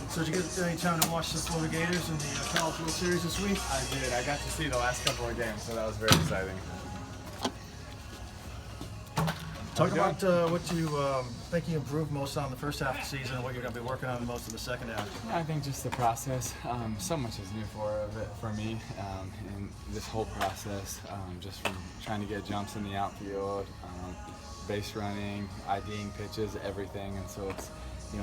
So did you get any time to watch the Florida Gators in the College World Series this week? I did. I got to see the last couple of games, so that was very exciting. Talk about what you think you improved most on the first half of the season and what you're going to be working on most of the second half. I think just the process. So much is new for me in this whole process, just from trying to get jumps in the outfield, base running, IDing pitches, everything. And so it's,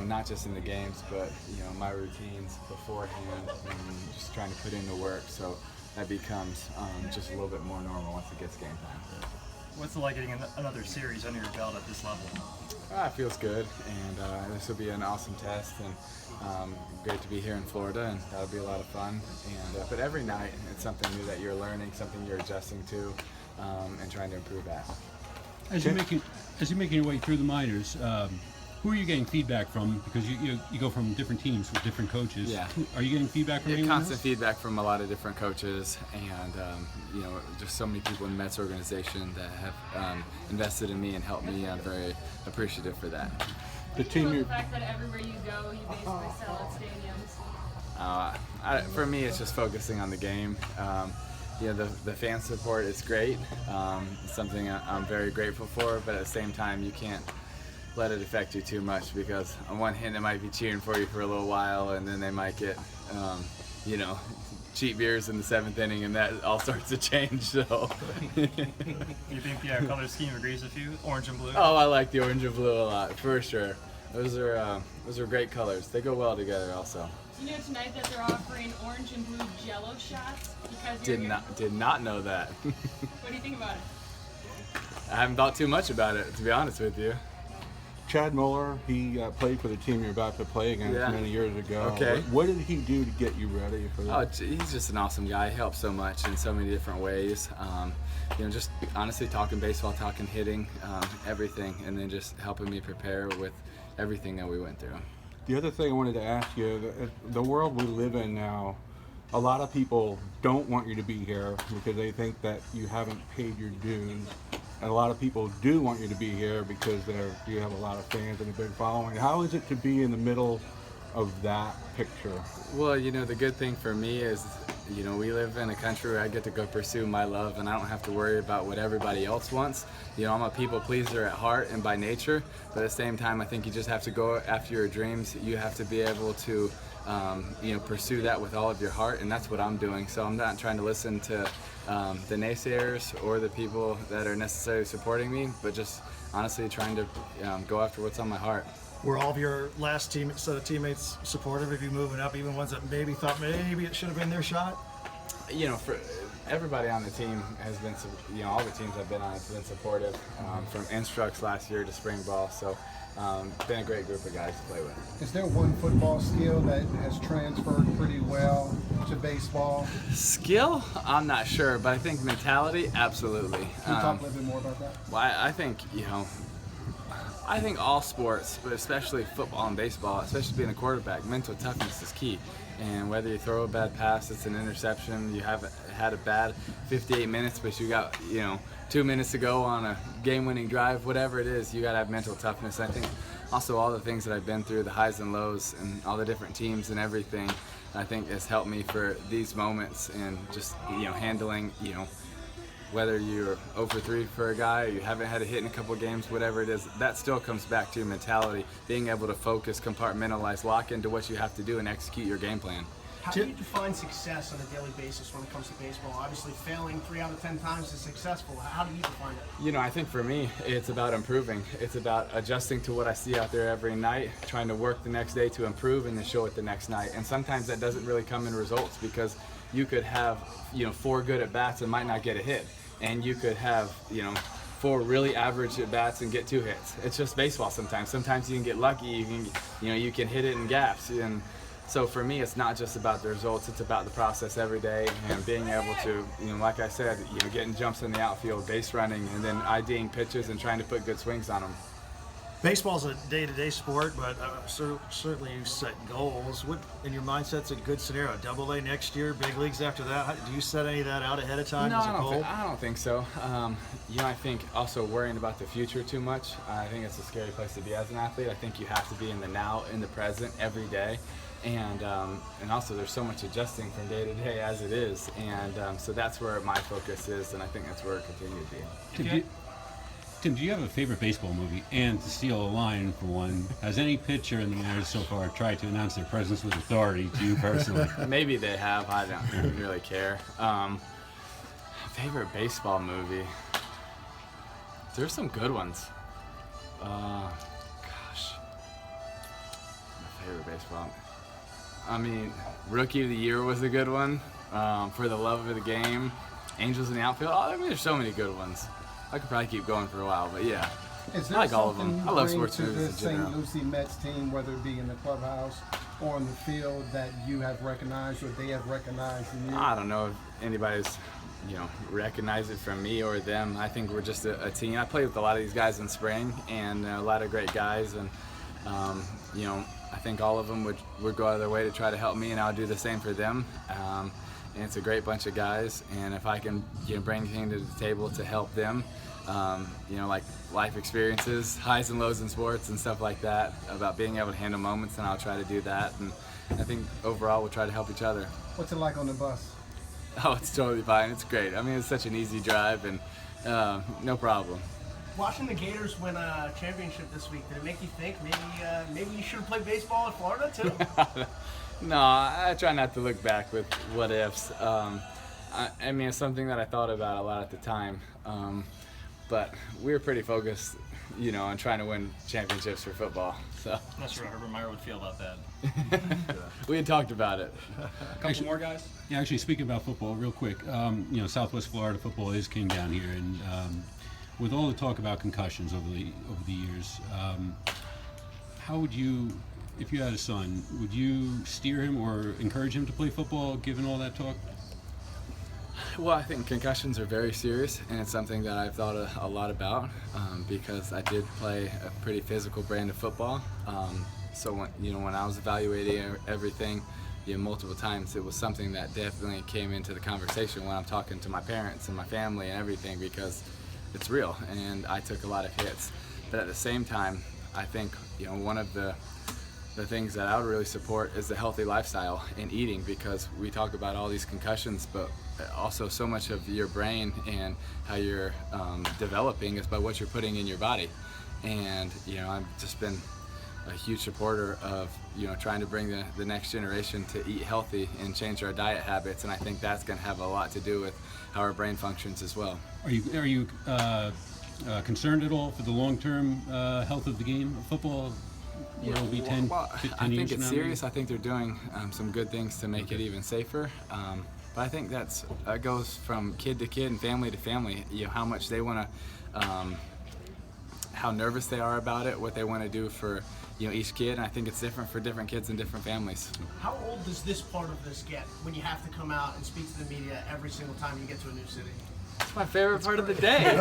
not just in the games, but, my routines beforehand and just trying to put in the work. So that becomes just a little bit more normal once it gets game time. What's it like getting another series under your belt at this level? It feels good, and this will be an awesome test, and great to be here in Florida, and that'll be a lot of fun. And but every night, it's something new that you're learning, something you're adjusting to, and trying to improve at. As you're making your way through the minors, who are you getting feedback from? Because you go from different teams with different coaches. Yeah. Are you getting feedback from anyone constant else? feedback from a lot of different coaches, and just so many people in the Mets organization that have invested in me and helped me. I'm very appreciative for that. The fact that everywhere you go, you basically sell at stadiums. For me, it's just focusing on the game. The fan support is great. It's something I'm very grateful for, but at the same time, you can't let it affect you too much, because on one hand, they might be cheering for you for a little while, and then they might get, cheap beers in the 7th inning, and that all starts to change. So, You think the color scheme agrees with you, orange and blue? Oh, I like the orange and blue a lot, for sure. Those are great colors. They go well together, also. You know tonight that they're offering orange and blue Jello shots because Did not know that. What do you think about it? I haven't thought too much about it, to be honest with you. Chad Muller, he played for the team you're about to play against many years ago. Okay. What did he do to get you ready for that? Oh, he's just an awesome guy. He helps so much in so many different ways. Just honestly talking baseball, talking hitting, everything, and then just helping me prepare with everything that we went through. The other thing I wanted to ask you, the world we live in now, a lot of people don't want you to be here because they think that you haven't paid your dues. And a lot of people do want you to be here because you have a lot of fans and a big following. How is it to be in the middle of that picture? Well, the good thing for me is, we live in a country where I get to go pursue my love, and I don't have to worry about what everybody else wants. I'm a people pleaser at heart and by nature, but at the same time, I think you just have to go after your dreams. You have to be able to, pursue that with all of your heart, and that's what I'm doing. So I'm not trying to listen to the naysayers or the people that are necessarily supporting me, but just honestly trying to go after what's on my heart. Were all of your last set of teammates supportive of you moving up, even ones that maybe thought maybe it should have been their shot? For everybody on the team has been, all the teams I've been on have been supportive, from instructs last year to spring ball. So been a great group of guys to play with. Is there one football skill that has transferred pretty well to baseball? Skill? I'm not sure, but I think mentality, absolutely. Can you talk a little bit more about that? Well, I think, I think all sports, but especially football and baseball, especially being a quarterback, mental toughness is key. And whether you throw a bad pass, it's an interception, you have had a bad 58 minutes, but you got, 2 minutes to go on a game-winning drive, whatever it is, you got to have mental toughness. I think also all the things that I've been through, the highs and lows, and all the different teams and everything, I think has helped me for these moments, and just, handling, whether you're 0 for 3 for a guy, or you haven't had a hit in a couple of games, whatever it is, that still comes back to your mentality, being able to focus, compartmentalize, lock into what you have to do, and execute your game plan. How do you define success on a daily basis when it comes to baseball? Obviously, failing 3 out of 10 times is successful. How do you define it? I think for me, it's about improving. It's about adjusting to what I see out there every night, trying to work the next day to improve, and then show it the next night. And sometimes that doesn't really come in results, because you could have, 4 good at bats and might not get a hit. And you could have, 4 really average at bats and get 2 hits. It's just baseball sometimes. Sometimes you can get lucky. You can hit it in gaps. And so for me, it's not just about the results. It's about the process every day, and being able to, like I said, getting jumps in the outfield, base running, and then IDing pitches and trying to put good swings on them. Baseball's a day-to-day sport, but certainly you set goals. What, in your mindset's a good scenario? Double A next year, big leagues after that. Do you set any of that out ahead of time No, as a goal? I don't think so. I think also worrying about the future too much, I think it's a scary place to be as an athlete. I think you have to be in the now, in the present, every day. And also there's so much adjusting from day to day as it is. And so that's where my focus is, and I think that's where it continues to be. Tim, do you have a favorite baseball movie? And to steal a line for one, has any pitcher in the minors so far tried to announce their presence with authority to you personally? Maybe they have. I don't really care. Favorite baseball movie? There's some good ones. Gosh. My favorite baseball. I mean, Rookie of the Year was a good one. For the Love of the Game. Angels in the Outfield. Oh, I mean, there's so many good ones. I could probably keep going for a while, but yeah. Is I there like all of something them. you I love bring sports to movies this in general. St. Lucie Mets team, whether it be in the clubhouse or on the field, that you have recognized or they have recognized in you? I don't know if anybody's, recognized it from me or them. I think we're just a team. I played with a lot of these guys in spring, and a lot of great guys, and I think all of them would go out of their way to try to help me, and I'll do the same for them. And it's a great bunch of guys, and if I can bring anything to the table to help them, like life experiences, highs and lows in sports and stuff like that, about being able to handle moments, and I'll try to do that. And I think overall we'll try to help each other. What's it like on the bus? Oh, it's totally fine. It's great. I mean, it's such an easy drive, and no problem. Watching the Gators win a championship this week, did it make you think maybe you should have played baseball in Florida too? No, I try not to look back with what ifs. I mean, it's something that I thought about a lot at the time, but we were pretty focused, on trying to win championships for football. So I'm not sure how Herbert Meyer would feel about that. we had talked about it. A couple more guys? Yeah, actually, speaking about football, real quick, Southwest Florida football is king down here, and with all the talk about concussions over the years, how would you, if you had a son, would you steer him or encourage him to play football, given all that talk? Well, I think concussions are very serious, and it's something that I've thought a lot about because I did play a pretty physical brand of football. So when I was evaluating everything, multiple times, it was something that definitely came into the conversation when I'm talking to my parents and my family and everything, because it's real, and I took a lot of hits. But at the same time, I think one of the things that I would really support is the healthy lifestyle and eating, because we talk about all these concussions, but also so much of your brain and how you're developing is by what you're putting in your body. And I've just been a huge supporter of trying to bring the next generation to eat healthy and change our diet habits, and I think that's going to have a lot to do with how our brain functions as well. Are you concerned at all for the long-term health of the game of football? Will be 10, 15 I years think it's from now, serious. I think they're doing some good things to make it even safer. But I think that goes from kid to kid and family to family. How much they want to, how nervous they are about it, what they want to do for each kid. And I think it's different for different kids and different families. How old does this part of this get when you have to come out and speak to the media every single time you get to a new city? It's my favorite part of the day.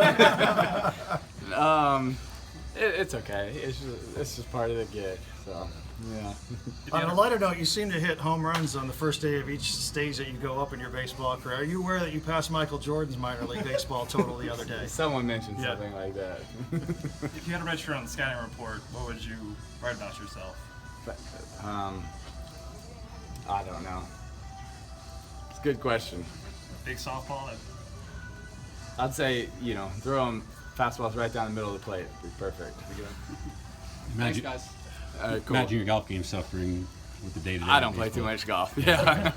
It's okay. It's just part of the gig. So yeah. On a lighter note, you seem to hit home runs on the first day of each stage that you go up in your baseball career. Are you aware that you passed Michael Jordan's minor league baseball total the other day? Someone mentioned something like that. If you had a register on the scouting report, what would you write about yourself? I don't know. It's a good question. Big softball? I'd say, throw them fastballs right down the middle of the plate. It'd be perfect. Imagine, Thanks, guys. Cool. Imagine your golf game suffering with the day-to-day. I don't play too much golf. Yeah.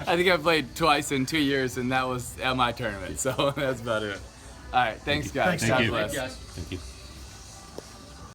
I think I played twice in 2 years, and that was at my tournament. So that's about it. All right. Thanks, guys. Thank God you. bless. Thank you, guys. Thank you.